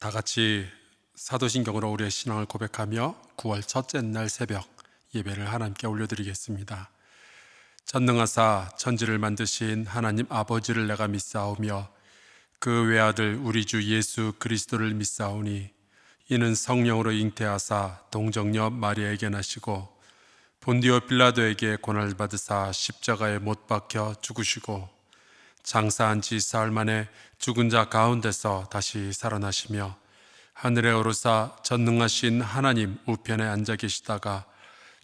다 같이 사도신경으로 우리의 신앙을 고백하며 9월 첫째 날 새벽 예배를 하나님께 올려드리겠습니다. 전능하사 천지를 만드신 하나님 아버지를 내가 믿사오며 그 외아들 우리 주 예수 그리스도를 믿사오니 이는 성령으로 잉태하사 동정녀 마리아에게 나시고 본디오 빌라도에게 고난을 받으사 십자가에 못 박혀 죽으시고 장사한 지 사흘 만에 죽은 자 가운데서 다시 살아나시며 하늘에 오르사 전능하신 하나님 우편에 앉아 계시다가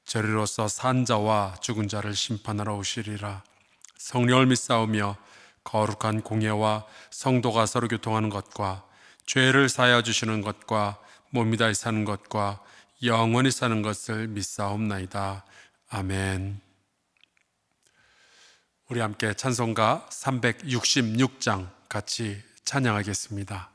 저리로서 산 자와 죽은 자를 심판하러 오시리라. 성령을 믿사오며 거룩한 공예와 성도가 서로 교통하는 것과 죄를 사하여 주시는 것과 몸이 다시 사는 것과 영원히 사는 것을 믿사옵나이다. 아멘. 우리 함께 찬송가 366장 같이 찬양하겠습니다.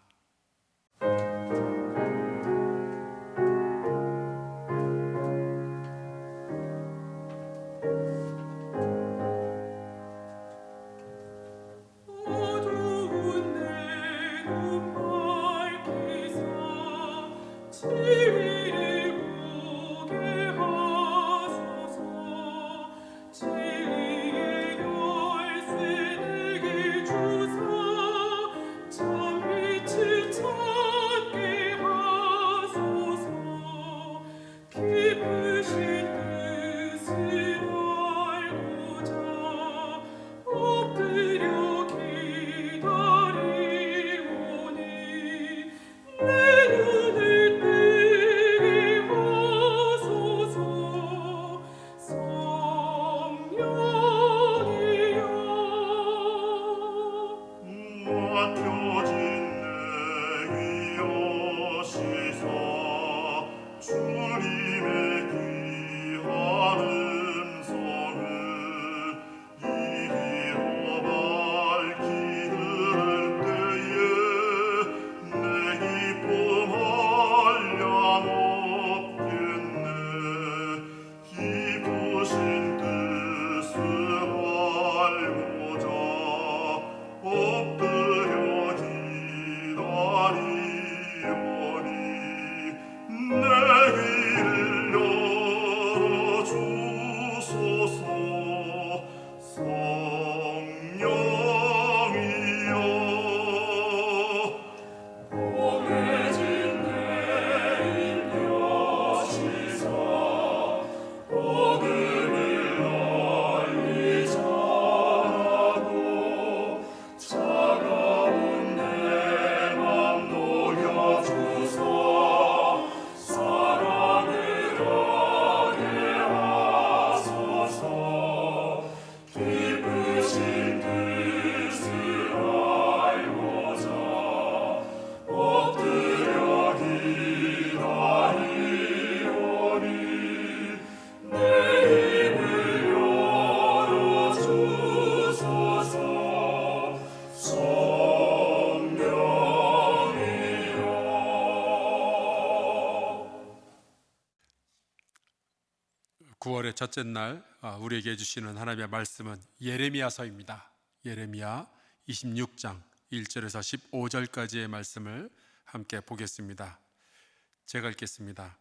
(9월의) 첫째 날 우리에게 해주시는 하나님의 말씀은 예레미야서입니다. 예레미야 26장 1절에서 15절까지의 말씀을 함께 보겠습니다. 제가 읽겠습니다.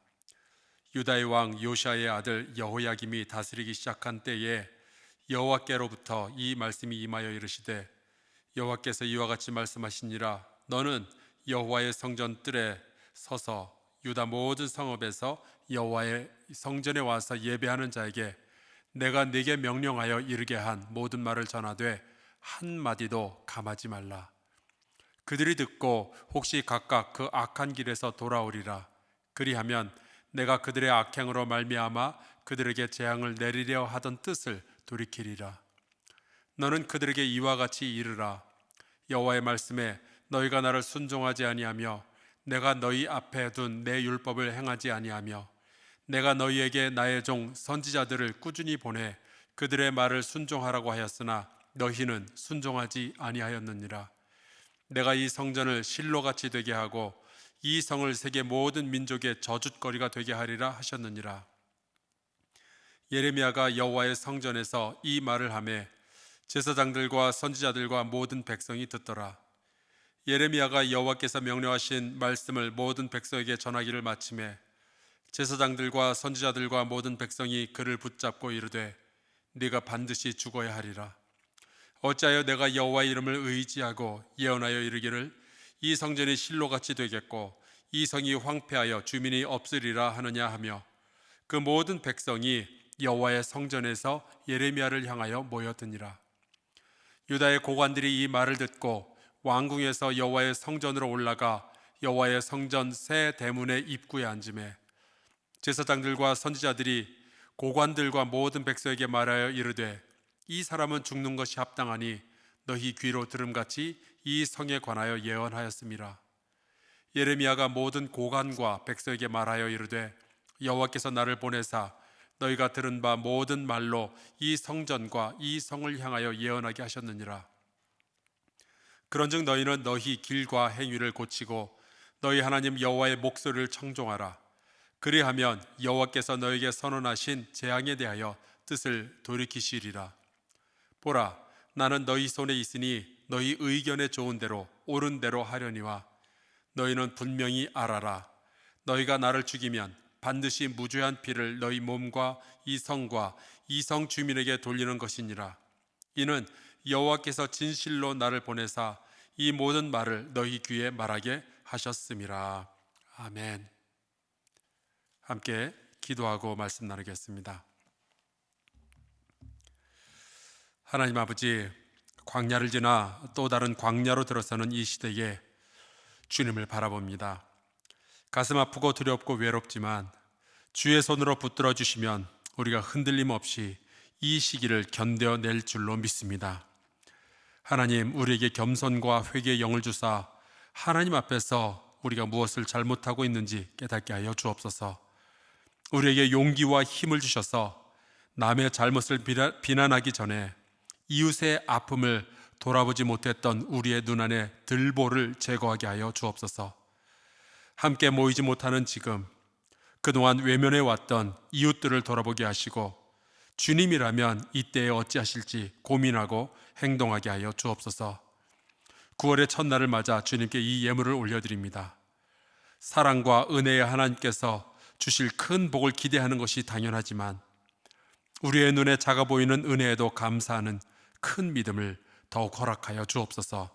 유다의 왕 요시아의 아들 여호야김이 다스리기 시작한 때에 여호와께로부터 이 말씀이 임하여 이르시되 여호와께서 이와 같이 말씀하시니라. 너는 여호와의 성전 뜰에 서서 유다 모든 성읍에서 여호와의 성전에 와서 예배하는 자에게 내가 네게 명령하여 이르게 한 모든 말을 전하되 한마디도 감하지 말라. 그들이 듣고 혹시 각각 그 악한 길에서 돌아오리라. 그리하면 내가 그들의 악행으로 말미암아 그들에게 재앙을 내리려 하던 뜻을 돌이키리라. 너는 그들에게 이와 같이 이르라. 여호와의 말씀에 너희가 나를 순종하지 아니하며 내가 너희 앞에 둔 내 율법을 행하지 아니하며 내가 너희에게 나의 종 선지자들을 꾸준히 보내 그들의 말을 순종하라고 하였으나 너희는 순종하지 아니하였느니라. 내가 이 성전을 실로같이 되게 하고 이 성을 세계 모든 민족의 저주거리가 되게 하리라 하셨느니라. 예레미야가 여호와의 성전에서 이 말을 하매 제사장들과 선지자들과 모든 백성이 듣더라. 예레미야가 여호와께서 명령하신 말씀을 모든 백성에게 전하기를 마침에 제사장들과 선지자들과 모든 백성이 그를 붙잡고 이르되 네가 반드시 죽어야 하리라. 어찌하여 내가 여호와의 이름을 의지하고 예언하여 이르기를 이 성전이 실로같이 되겠고 이 성이 황폐하여 주민이 없으리라 하느냐 하며 그 모든 백성이 여호와의 성전에서 예레미야를 향하여 모였더니라. 유다의 고관들이 이 말을 듣고 왕궁에서 여호와의 성전으로 올라가 여호와의 성전 새 대문의 입구에 앉으매 제사장들과 선지자들이 고관들과 모든 백성에게 말하여 이르되 이 사람은 죽는 것이 합당하니 너희 귀로 들음같이 이 성에 관하여 예언하였음이라. 예레미야가 모든 고관과 백성에게 말하여 이르되 여호와께서 나를 보내사 너희가 들은 바 모든 말로 이 성전과 이 성을 향하여 예언하게 하셨느니라. 그런즉 너희는 너희 길과 행위를 고치고 너희 하나님 여호와의 목소리를 청종하라. 그리하면 여호와께서 너희에게 선언하신 재앙에 대하여 뜻을 돌이키시리라. 보라, 나는 너희 손에 있으니 너희 의견에 좋은 대로 옳은 대로 하려니와 너희는 분명히 알아라. 너희가 나를 죽이면 반드시 무죄한 피를 너희 몸과 이 성과 이 성 주민에게 돌리는 것이니라. 이는 여호와께서 진실로 나를 보내사 이 모든 말을 너희 귀에 말하게 하셨음이라. 아멘. 함께 기도하고 말씀 나누겠습니다. 하나님 아버지, 광야를 지나 또 다른 광야로 들어서는 이 시대에 주님을 바라봅니다. 가슴 아프고 두렵고 외롭지만 주의 손으로 붙들어 주시면 우리가 흔들림 없이 이 시기를 견뎌낼 줄로 믿습니다. 하나님, 우리에게 겸손과 회개의 영을 주사 하나님 앞에서 우리가 무엇을 잘못하고 있는지 깨닫게 하여 주옵소서. 우리에게 용기와 힘을 주셔서 남의 잘못을 비난하기 전에 이웃의 아픔을 돌아보지 못했던 우리의 눈 안에 들보를 제거하게 하여 주옵소서. 함께 모이지 못하는 지금 그동안 외면해 왔던 이웃들을 돌아보게 하시고 주님이라면 이때에 어찌하실지 고민하고 행동하게 하여 주옵소서. 9월의 첫날을 맞아 주님께 이 예물을 올려드립니다. 사랑과 은혜의 하나님께서 주실 큰 복을 기대하는 것이 당연하지만 우리의 눈에 작아 보이는 은혜에도 감사하는 큰 믿음을 더욱 허락하여 주옵소서.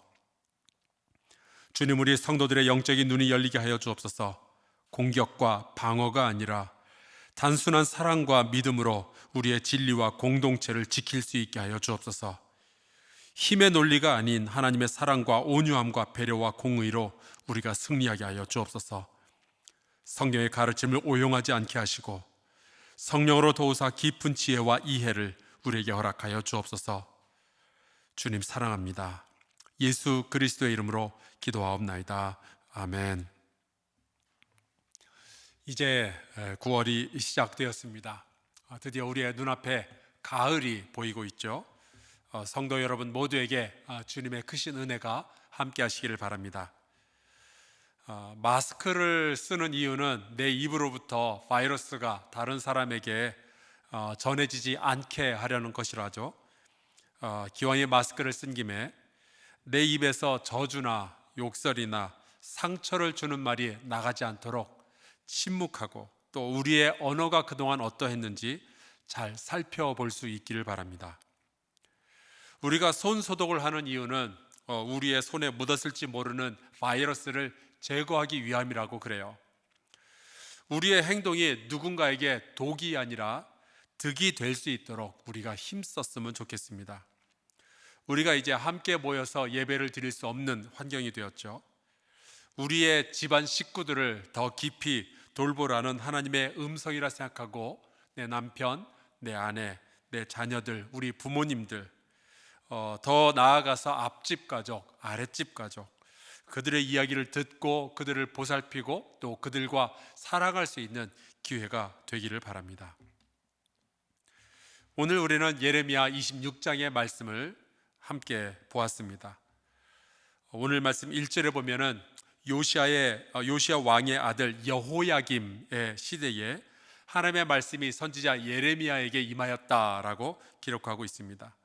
주님, 우리 성도들의 영적인 눈이 열리게 하여 주옵소서. 공격과 방어가 아니라 단순한 사랑과 믿음으로 우리의 진리와 공동체를 지킬 수 있게 하여 주옵소서. 힘의 논리가 아닌 하나님의 사랑과 온유함과 배려와 공의로 우리가 승리하게 하여 주옵소서. 성경의 가르침을 오용하지 않게 하시고 성령으로 도우사 깊은 지혜와 이해를 우리에게 허락하여 주옵소서. 주님 사랑합니다. 예수 그리스도의 이름으로 기도하옵나이다. 아멘. 이제 9월이 시작되었습니다. 드디어 우리의 눈앞에 가을이 보이고 있죠. 성도 여러분 모두에게 주님의 크신 은혜가 함께 하시기를 바랍니다. 마스크를 쓰는 이유는 내 입으로부터 바이러스가 다른 사람에게 전해지지 않게 하려는 것이라죠. 기왕에 마스크를 쓴 김에 내 입에서 저주나 욕설이나 상처를 주는 말이 나가지 않도록 침묵하고 또 우리의 언어가 그동안 어떠했는지 잘 살펴볼 수 있기를 바랍니다. 우리가 손 소독을 하는 이유는 우리의 손에 묻었을지 모르는 바이러스를 제거하기 위함이라고 그래요. 우리의 행동이 누군가에게 독이 아니라 득이 될 수 있도록 우리가 힘썼으면 좋겠습니다. 우리가 이제 함께 모여서 예배를 드릴 수 없는 환경이 되었죠. 우리의 집안 식구들을 더 깊이 돌보라는 하나님의 음성이라 생각하고 내 남편, 내 아내, 내 자녀들, 우리 부모님들, 더 나아가서 앞집 가족, 아랫집 가족, 그들의 이야기를 듣고 그들을 보살피고 또 그들과 살아갈 수 있는 기회가 되기를 바랍니다. 오늘 우리는 예레미야 26장의 말씀을 함께 보았습니다. 오늘 말씀 1절에 보면은 요시야 왕의 아들 여호야김의 시대에 하나님의 말씀이 선지자 예레미야에게 임하였다라고 기록하고 있습니다.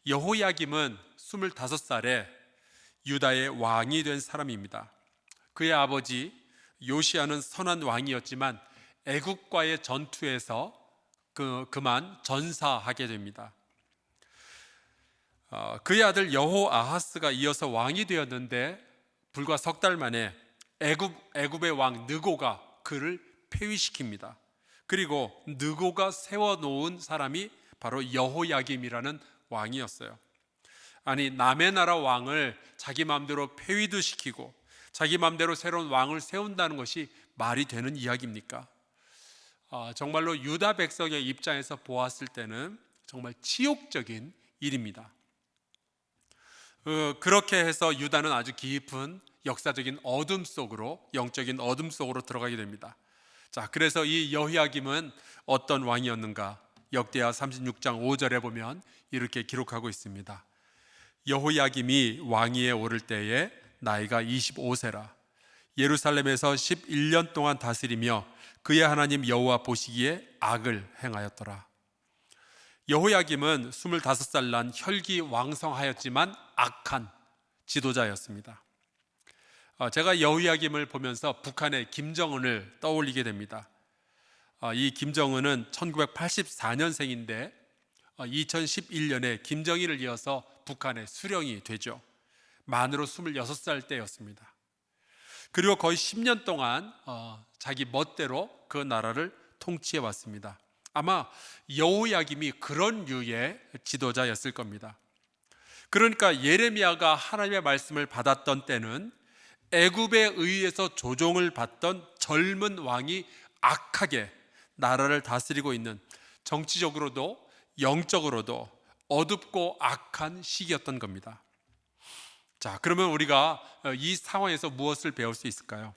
여호야김은 25살에 유다의 왕이 된 사람입니다. 그의 아버지 요시야는 선한 왕이었지만 애국과의 전투에서 그만 전사하게 됩니다. 그의 아들 여호아하스가 이어서 왕이 되었는데 불과 석 달 만에 애굽의 왕 느고가 그를 폐위시킵니다. 그리고 느고가 세워놓은 사람이 바로 여호야김이라는 왕이었어요. 아니, 남의 나라 왕을 자기 마음대로 폐위도 시키고 자기 마음대로 새로운 왕을 세운다는 것이 말이 되는 이야기입니까? 정말로 유다 백성의 입장에서 보았을 때는 정말 치욕적인 일입니다. 그렇게 해서 유다는 아주 깊은 역사적인 어둠 속으로, 영적인 어둠 속으로 들어가게 됩니다. 자, 그래서 이 여호야김은 어떤 왕이었는가? 역대하 36장 5절에 보면 이렇게 기록하고 있습니다. 여호야김이 왕위에 오를 때에 나이가 25세라. 예루살렘에서 11년 동안 다스리며 그의 하나님 여호와 보시기에 악을 행하였더라. 여호야김은 25살 난 혈기왕성하였지만 악한 지도자였습니다. 제가 여호야김을 보면서 북한의 김정은을 떠올리게 됩니다. 이 김정은은 1984년생인데 2011년에 김정일을 이어서 북한의 수령이 되죠. 만으로 26살 때였습니다. 그리고 거의 10년 동안 자기 멋대로 그 나라를 통치해 왔습니다. 아마 여호야김이 그런 류의 지도자였을 겁니다. 그러니까 예레미야가 하나님의 말씀을 받았던 때는 애굽에 의해서 조종을 받던 젊은 왕이 악하게 나라를 다스리고 있는, 정치적으로도 영적으로도 어둡고 악한 시기였던 겁니다. 자, 그러면 우리가 이 상황에서 무엇을 배울 수 있을까요?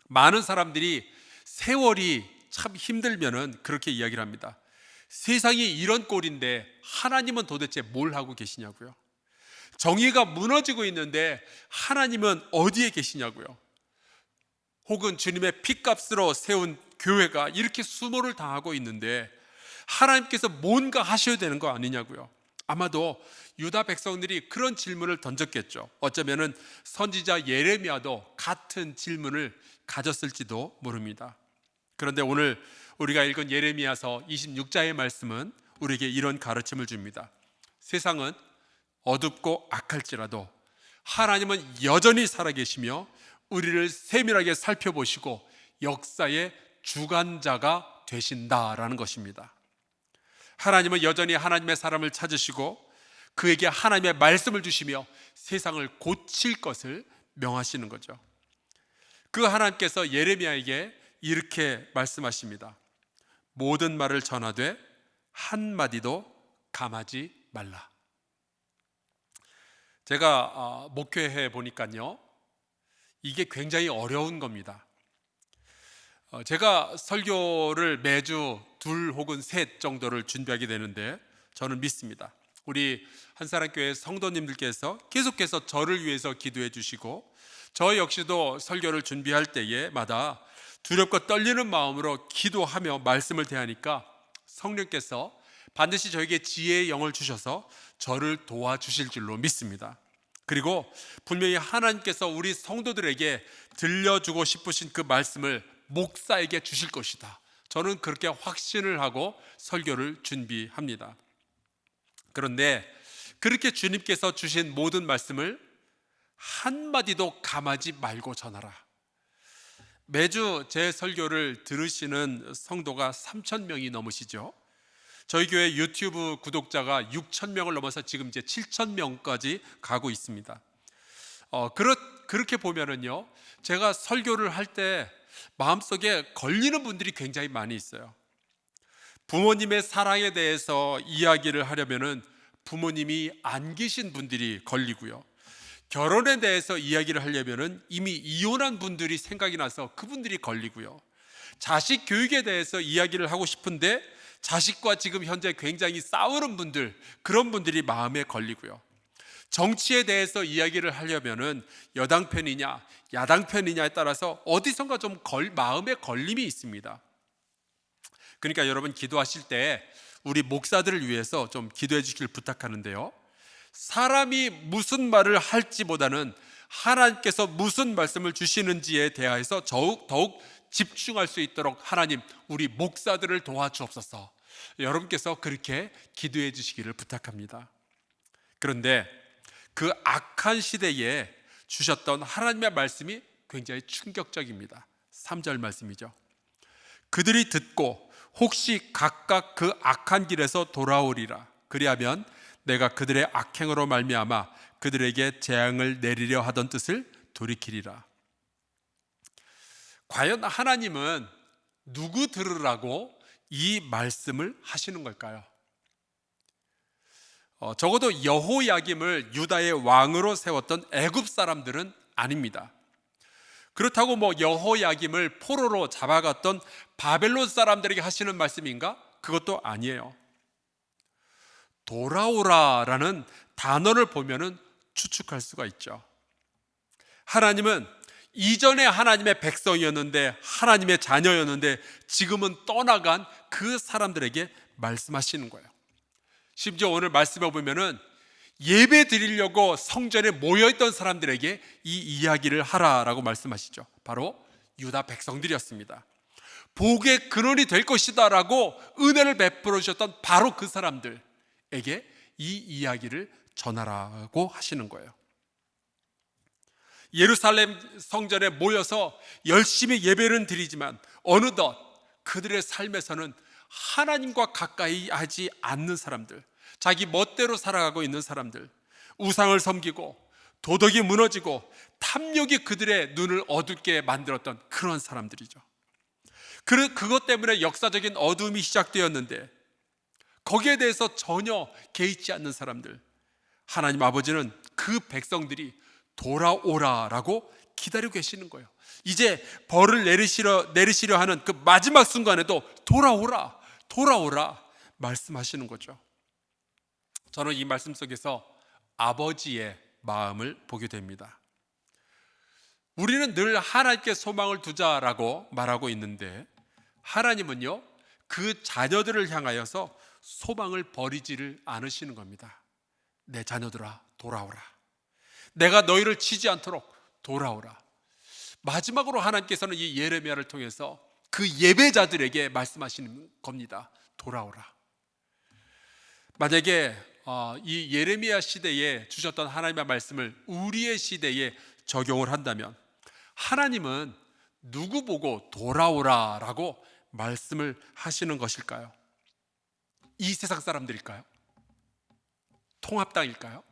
많은 사람들이 세월이 참 힘들면은 그렇게 이야기를 합니다. 세상이 이런 꼴인데 하나님은 도대체 뭘 하고 계시냐고요. 정의가 무너지고 있는데 하나님은 어디에 계시냐고요. 혹은 주님의 피값으로 세운 교회가 이렇게 수모를 당하고 있는데 하나님께서 뭔가 하셔야 되는 거 아니냐고요. 아마도 유다 백성들이 그런 질문을 던졌겠죠. 어쩌면은 선지자 예레미야도 같은 질문을 가졌을지도 모릅니다. 그런데 오늘 우리가 읽은 예레미야서 26장의 말씀은 우리에게 이런 가르침을 줍니다. 세상은 어둡고 악할지라도 하나님은 여전히 살아계시며 우리를 세밀하게 살펴보시고 역사의 주관자가 되신다라는 것입니다. 하나님은 여전히 하나님의 사람을 찾으시고 그에게 하나님의 말씀을 주시며 세상을 고칠 것을 명하시는 거죠. 그 하나님께서 예레미야에게 이렇게 말씀하십니다. 모든 말을 전하되 한마디도 감하지 말라. 제가 목회해 보니까요, 이게 굉장히 어려운 겁니다. 제가 설교를 매주 2 혹은 3 정도를 준비하게 되는데 저는 믿습니다. 우리 한사람교회 성도님들께서 계속해서 저를 위해서 기도해 주시고 저 역시도 설교를 준비할 때에마다 두렵고 떨리는 마음으로 기도하며 말씀을 대하니까 성령께서 반드시 저에게 지혜의 영을 주셔서 저를 도와주실 줄로 믿습니다. 그리고 분명히 하나님께서 우리 성도들에게 들려주고 싶으신 그 말씀을 목사에게 주실 것이다. 저는 그렇게 확신을 하고 설교를 준비합니다. 그런데 그렇게 주님께서 주신 모든 말씀을 한마디도 감하지 말고 전하라. 매주 제 설교를 들으시는 성도가 3,000명이 넘으시죠. 저희 교회 유튜브 구독자가 6,000명을 넘어서 지금 이제 7,000명까지 가고 있습니다. 그렇게 보면은요, 제가 설교를 할 때 마음속에 걸리는 분들이 굉장히 많이 있어요. 부모님의 사랑에 대해서 이야기를 하려면은 부모님이 안 계신 분들이 걸리고요. 결혼에 대해서 이야기를 하려면은 이미 이혼한 분들이 생각이 나서 그분들이 걸리고요. 자식 교육에 대해서 이야기를 하고 싶은데 자식과 지금 현재 굉장히 싸우는 분들, 그런 분들이 마음에 걸리고요. 정치에 대해서 이야기를 하려면은 여당 편이냐 야당 편이냐에 따라서 어디선가 좀 마음에 걸림이 있습니다. 그러니까 여러분 기도하실 때 우리 목사들을 위해서 좀 기도해 주시길 부탁하는데요, 사람이 무슨 말을 할지보다는 하나님께서 무슨 말씀을 주시는지에 대하여서 더욱 집중할 수 있도록 하나님, 우리 목사들을 도와주옵소서. 여러분께서 그렇게 기도해 주시기를 부탁합니다. 그런데 그 악한 시대에 주셨던 하나님의 말씀이 굉장히 충격적입니다. 3절 말씀이죠. 그들이 듣고 혹시 각각 그 악한 길에서 돌아오리라. 그리하면 내가 그들의 악행으로 말미암아 그들에게 재앙을 내리려 하던 뜻을 돌이키리라. 과연 하나님은 누구 들으라고 이 말씀을 하시는 걸까요? 적어도 여호야김을 유다의 왕으로 세웠던 애굽 사람들은 아닙니다. 그렇다고 여호야김을 포로로 잡아갔던 바벨론 사람들에게 하시는 말씀인가? 그것도 아니에요. 돌아오라라는 단어를 보면은 추측할 수가 있죠. 하나님은 이전에 하나님의 백성이었는데, 하나님의 자녀였는데 지금은 떠나간 그 사람들에게 말씀하시는 거예요. 심지어 오늘 말씀해 보면은 예배 드리려고 성전에 모여있던 사람들에게 이 이야기를 하라라고 말씀하시죠. 바로 유다 백성들이었습니다. 복의 근원이 될 것이다 라고 은혜를 베풀어 주셨던 바로 그 사람들에게 이 이야기를 전하라고 하시는 거예요. 예루살렘 성전에 모여서 열심히 예배는 드리지만 어느덧 그들의 삶에서는 하나님과 가까이 하지 않는 사람들, 자기 멋대로 살아가고 있는 사람들, 우상을 섬기고 도덕이 무너지고 탐욕이 그들의 눈을 어둡게 만들었던 그런 사람들이죠. 그것 때문에 역사적인 어둠이 시작되었는데 거기에 대해서 전혀 개의치 않는 사람들, 하나님 아버지는 그 백성들이 돌아오라라고 기다리고 계시는 거예요. 이제 벌을 내리시려 하는 그 마지막 순간에도 돌아오라 말씀하시는 거죠. 저는 이 말씀 속에서 아버지의 마음을 보게 됩니다. 우리는 늘 하나님께 소망을 두자라고 말하고 있는데 하나님은요, 그 자녀들을 향하여서 소망을 버리지를 않으시는 겁니다. 내 자녀들아, 돌아오라. 내가 너희를 치지 않도록 돌아오라. 마지막으로 하나님께서는 이 예레미야를 통해서 그 예배자들에게 말씀하시는 겁니다. 돌아오라. 만약에 이 예레미야 시대에 주셨던 하나님의 말씀을 우리의 시대에 적용을 한다면 하나님은 누구 보고 돌아오라라고 말씀을 하시는 것일까요? 이 세상 사람들일까요? 통합당일까요?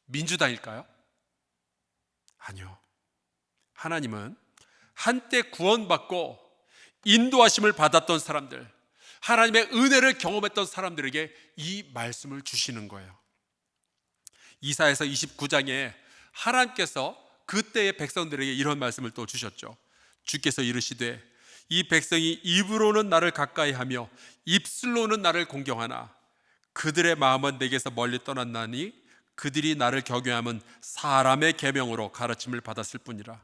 민주당일까요? 아니요. 하나님은 한때 구원받고 인도하심을 받았던 사람들, 하나님의 은혜를 경험했던 사람들에게 이 말씀을 주시는 거예요. 이사야서 29장에 하나님께서 그때의 백성들에게 이런 말씀을 또 주셨죠. 주께서 이르시되 이 백성이 입으로는 나를 가까이하며 입술로는 나를 공경하나 그들의 마음은 내게서 멀리 떠났나니 그들이 나를 경외함은 사람의 계명으로 가르침을 받았을 뿐이라.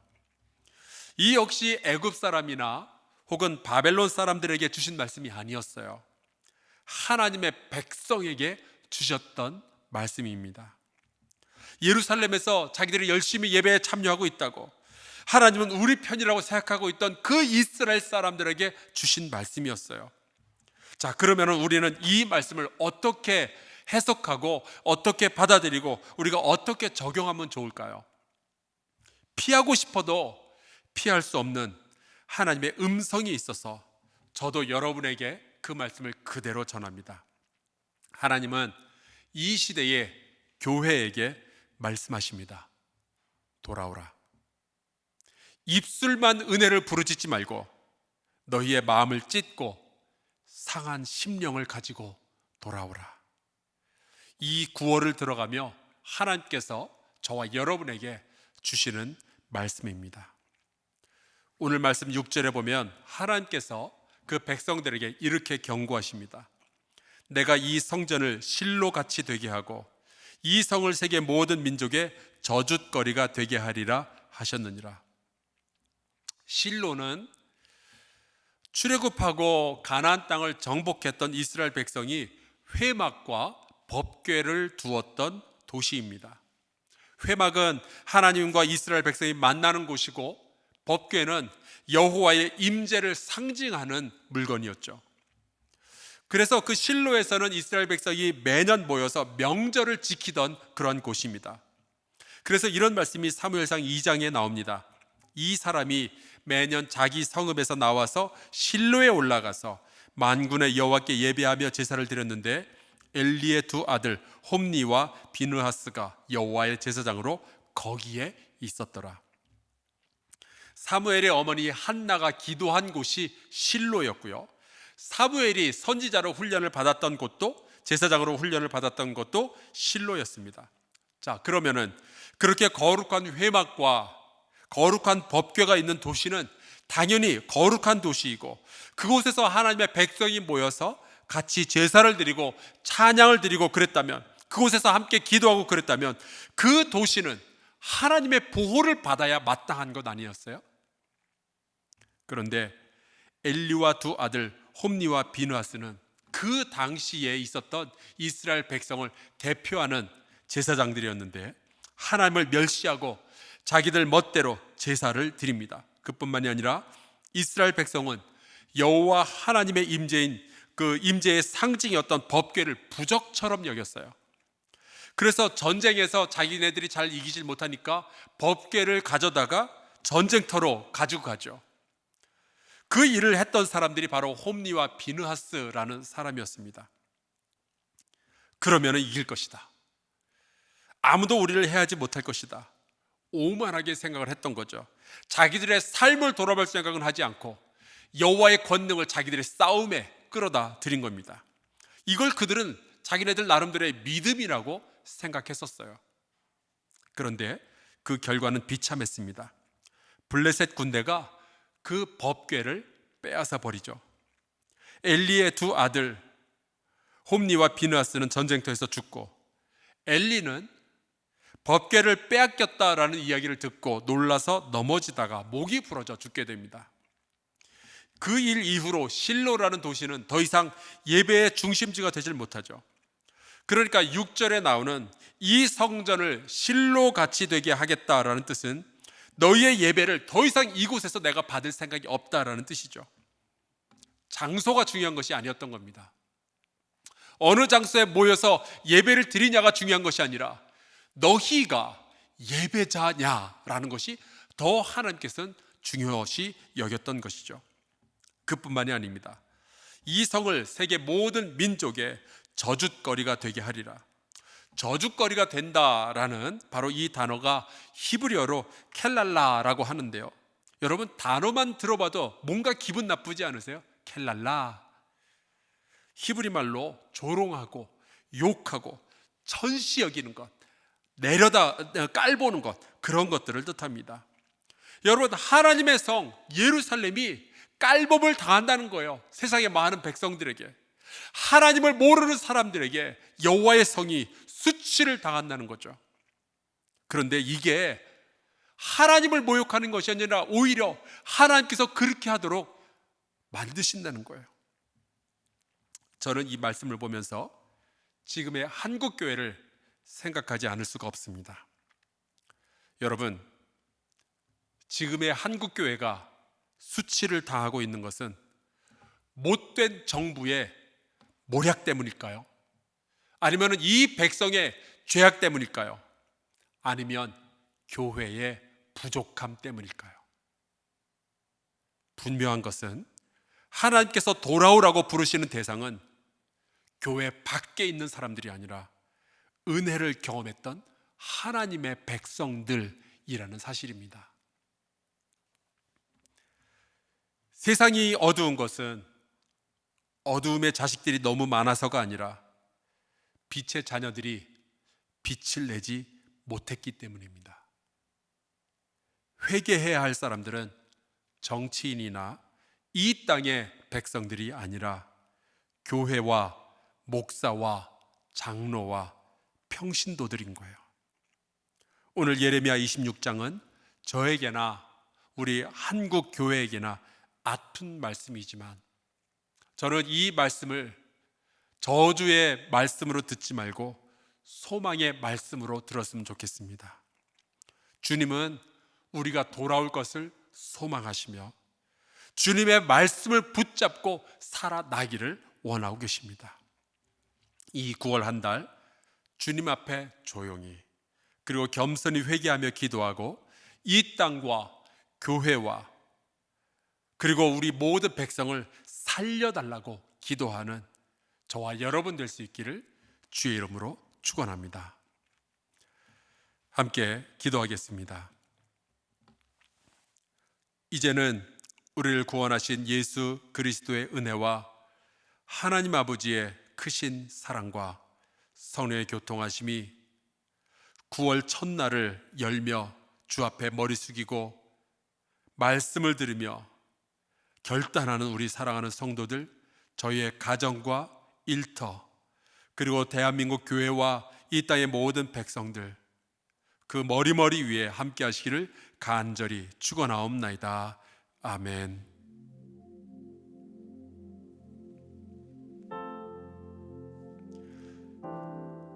이 역시 애굽 사람이나 혹은 바벨론 사람들에게 주신 말씀이 아니었어요. 하나님의 백성에게 주셨던 말씀입니다. 예루살렘에서 자기들이 열심히 예배에 참여하고 있다고, 하나님은 우리 편이라고 생각하고 있던 그 이스라엘 사람들에게 주신 말씀이었어요. 자, 그러면 우리는 이 말씀을 어떻게 해석하고 어떻게 받아들이고 우리가 어떻게 적용하면 좋을까요? 피하고 싶어도 피할 수 없는 하나님의 음성이 있어서 저도 여러분에게 그 말씀을 그대로 전합니다. 하나님은 이 시대의 교회에게 말씀하십니다. 돌아오라. 입술만 은혜를 부르짖지 말고 너희의 마음을 찢고 상한 심령을 가지고 돌아오라. 이 구월을 들어가며 하나님께서 저와 여러분에게 주시는 말씀입니다. 오늘 말씀 6절에 보면 하나님께서 그 백성들에게 이렇게 경고하십니다. 내가 이 성전을 실로같이 되게 하고 이 성을 세계 모든 민족의 저주거리가 되게 하리라 하셨느니라. 실로는 출애굽하고 가나안 땅을 정복했던 이스라엘 백성이 회막과 법궤를 두었던 도시입니다. 회막은 하나님과 이스라엘 백성이 만나는 곳이고, 법궤는 여호와의 임재를 상징하는 물건이었죠. 그래서 그 실로에서는 이스라엘 백성이 매년 모여서 명절을 지키던 그런 곳입니다. 그래서 이런 말씀이 사무엘상 2장에 나옵니다. 이 사람이 매년 자기 성읍에서 나와서 실로에 올라가서 만군의 여호와께 예배하며 제사를 드렸는데, 엘리의 두 아들 홈니와 비느하스가 여호와의 제사장으로 거기에 있었더라. 사무엘의 어머니 한나가 기도한 곳이 실로였고요, 사무엘이 선지자로 훈련을 받았던 곳도, 제사장으로 훈련을 받았던 곳도 실로였습니다. 자, 그러면은 그렇게 거룩한 회막과 거룩한 법궤가 있는 도시는 당연히 거룩한 도시이고, 그곳에서 하나님의 백성이 모여서 같이 제사를 드리고 찬양을 드리고 그랬다면, 그곳에서 함께 기도하고 그랬다면, 그 도시는 하나님의 보호를 받아야 마땅한 것 아니었어요? 그런데 엘리와 두 아들 홈니와 비느하스는 그 당시에 있었던 이스라엘 백성을 대표하는 제사장들이었는데, 하나님을 멸시하고 자기들 멋대로 제사를 드립니다. 그뿐만이 아니라 이스라엘 백성은 여호와 하나님의 임재인 그 임재의 상징이었던 법궤를 부적처럼 여겼어요. 그래서 전쟁에서 자기네들이 잘 이기질 못하니까 법궤를 가져다가 전쟁터로 가지고 가죠. 그 일을 했던 사람들이 바로 홈니와 비느하스라는 사람이었습니다. 그러면 이길 것이다, 아무도 우리를 해하지 못할 것이다, 오만하게 생각을 했던 거죠. 자기들의 삶을 돌아볼 생각은 하지 않고 여호와의 권능을 자기들의 싸움에 끌어다 드린 겁니다. 이걸 그들은 자기네들 나름대로의 믿음이라고 생각했었어요. 그런데 그 결과는 비참했습니다. 블레셋 군대가 그 법궤를 빼앗아 버리죠. 엘리의 두 아들 홈니와 비느하스는 전쟁터에서 죽고, 엘리는 법궤를 빼앗겼다라는 이야기를 듣고 놀라서 넘어지다가 목이 부러져 죽게 됩니다. 그 일 이후로 실로라는 도시는 더 이상 예배의 중심지가 되질 못하죠. 그러니까 6절에 나오는 이 성전을 실로같이 되게 하겠다라는 뜻은 너희의 예배를 더 이상 이곳에서 내가 받을 생각이 없다라는 뜻이죠. 장소가 중요한 것이 아니었던 겁니다. 어느 장소에 모여서 예배를 드리냐가 중요한 것이 아니라 너희가 예배자냐라는 것이 더 하나님께서는 중요시 여겼던 것이죠. 그뿐만이 아닙니다. 이 성을 세계 모든 민족의 저주거리가 되게 하리라. 저주거리가 된다라는 바로 이 단어가 히브리어로 켈랄라라고 하는데요, 여러분 단어만 들어봐도 뭔가 기분 나쁘지 않으세요? 켈랄라, 히브리 말로 조롱하고 욕하고 천시 여기는 것, 내려다 깔보는 것, 그런 것들을 뜻합니다. 여러분, 하나님의 성 예루살렘이 깔봄을 당한다는 거예요. 세상의 많은 백성들에게, 하나님을 모르는 사람들에게 여호와의 성이 수치를 당한다는 거죠. 그런데 이게 하나님을 모욕하는 것이 아니라 오히려 하나님께서 그렇게 하도록 만드신다는 거예요. 저는 이 말씀을 보면서 지금의 한국교회를 생각하지 않을 수가 없습니다. 여러분, 지금의 한국교회가 수치를 당하고 있는 것은 못된 정부의 모략 때문일까요? 아니면 이 백성의 죄악 때문일까요? 아니면 교회의 부족함 때문일까요? 분명한 것은 하나님께서 돌아오라고 부르시는 대상은 교회 밖에 있는 사람들이 아니라 은혜를 경험했던 하나님의 백성들이라는 사실입니다. 세상이 어두운 것은 어두움의 자식들이 너무 많아서가 아니라 빛의 자녀들이 빛을 내지 못했기 때문입니다. 회개해야 할 사람들은 정치인이나 이 땅의 백성들이 아니라 교회와 목사와 장로와 평신도들인 거예요. 오늘 예레미야 26장은 저에게나 우리 한국 교회에게나 아픈 말씀이지만, 저는 이 말씀을 저주의 말씀으로 듣지 말고 소망의 말씀으로 들었으면 좋겠습니다. 주님은 우리가 돌아올 것을 소망하시며 주님의 말씀을 붙잡고 살아나기를 원하고 계십니다. 이 9월 한 달 주님 앞에 조용히 그리고 겸손히 회개하며 기도하고 이 땅과 교회와 그리고 우리 모든 백성을 살려달라고 기도하는 저와 여러분 될 수 있기를 주의 이름으로 축원합니다. 함께 기도하겠습니다. 이제는 우리를 구원하신 예수 그리스도의 은혜와 하나님 아버지의 크신 사랑과 성령의 교통하심이 9월 첫날을 열며 주 앞에 머리 숙이고 말씀을 들으며 결단하는 우리 사랑하는 성도들, 저희의 가정과 일터 그리고 대한민국 교회와 이 땅의 모든 백성들 그 머리머리 위에 함께 하시기를 간절히 축원하옵나이다. 아멘.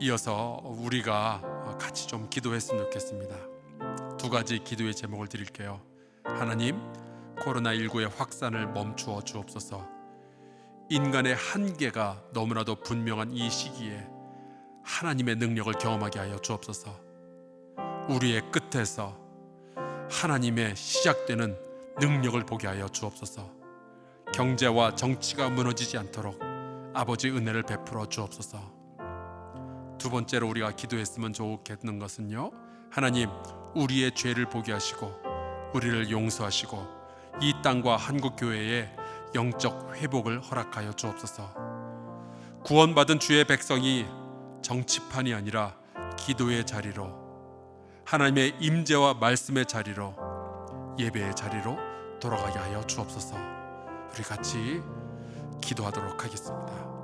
이어서 우리가 같이 좀 기도했으면 좋겠습니다. 두 가지 기도의 제목을 드릴게요. 하나님, 코로나19의 확산을 멈추어 주옵소서. 인간의 한계가 너무나도 분명한 이 시기에 하나님의 능력을 경험하게 하여 주옵소서. 우리의 끝에서 하나님의 시작되는 능력을 보게 하여 주옵소서. 경제와 정치가 무너지지 않도록 아버지 은혜를 베풀어 주옵소서. 두 번째로 우리가 기도했으면 좋겠는 것은요, 하나님, 우리의 죄를 보게 하시고 우리를 용서하시고 이 땅과 한국교회의 영적 회복을 허락하여 주옵소서. 구원받은 주의 백성이 정치판이 아니라 기도의 자리로, 하나님의 임재와 말씀의 자리로, 예배의 자리로 돌아가게 하여 주옵소서. 우리 같이 기도하도록 하겠습니다.